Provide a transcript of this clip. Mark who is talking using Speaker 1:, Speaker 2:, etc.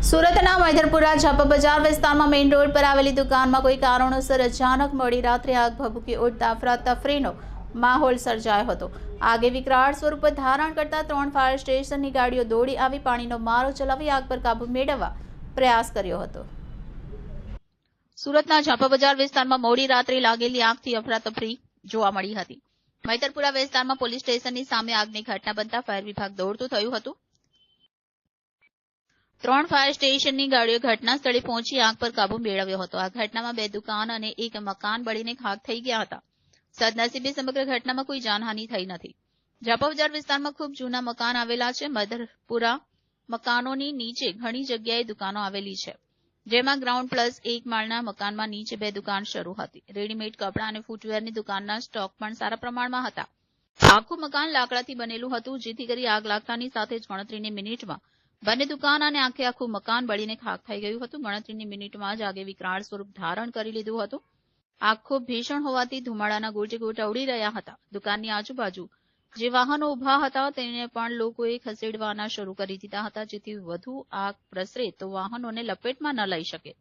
Speaker 1: સુરતના મૈધરપુરા ઝાપા બજાર વિસ્તારમાં મેઇન રોડ પર આવેલી દુકાનમાં કોઈ કારણોસર અચાનક મોડી રાત્રે આગ ભભૂકી ઉઠતા અફરાતફરીનો માહોલ સર્જાયો હતો। આગે વિકરાળ સ્વરૂપ ધારણ કરતા 3 ફાયર સ્ટેશનની ગાડીઓ દોડી આવી પાણીનો મારો ચલાવી આગ પર કાબુ મેળવવા પ્રયાસ કર્યો હતો। સુરતના ઝાપા બજાર વિસ્તારમાં મોડી રાત્રે લાગેલી આગથી અફરાતફરી જોવા મળી હતી। મૈધરપુરા વિસ્તારમાં પોલીસ સ્ટેશનની સામે આગની ઘટના બનતા ફાયર વિભાગ દોડતું થયું હતું। 3 ફાયર સ્ટેશનની ગાડીઓ ઘટના સ્થળે પહોંચી આગ પર કાબુ મેળવ્યો હતો। આ ઘટનામાં 2 દુકાન અને 1 મકાન બળીને ખાખ થઈ ગયા હતા। સદનસીબે સમગ્ર ઘટનામાં કોઈ જાનહાનિ થઈ નથી। ઝાપા બજાર વિસ્તારમાં ખૂબ જૂના મકાન આવેલા છે। મૈધરપુરા મકાનોની નીચે ઘણી જગ્યાએ દુકાનો આવેલી છે, જેમાં ગ્રાઉન્ડ પ્લસ 1 માળના મકાનમાં નીચે 2 દુકાન શરૂ હતી। રેડીમેડ કપડાં અને ફૂટવેરની દુકાનના સ્ટોક પણ સારા પ્રમાણમાં હતા। આખું મકાન લાકડાથી બનેલું હતું, જેથી કરી આગ લાગતાની સાથે જ ગણતરીની મિનિટમાં બંને દુકાન અને આખું મકાન બળીને ખાખ થઈ ગયું હતું। ગણતરીની મિનિટમાં જ આગે વિકરાળ સ્વરૂપ ધારણ કરી લીધું હતું। આગ ખૂબ ભીષણ હોવાથી ધુમાડાના ગોટે ગોટા ઉડી રહ્યા હતા। દુકાનની આજુબાજુ જે વાહનો ઉભા હતા તેને પણ લોકોએ ખસેડવાના શરૂ કરી દીધા હતા, જેથી વધુ આગ પ્રસરે તો વાહનોને લપેટમાં ન લઈ શકે।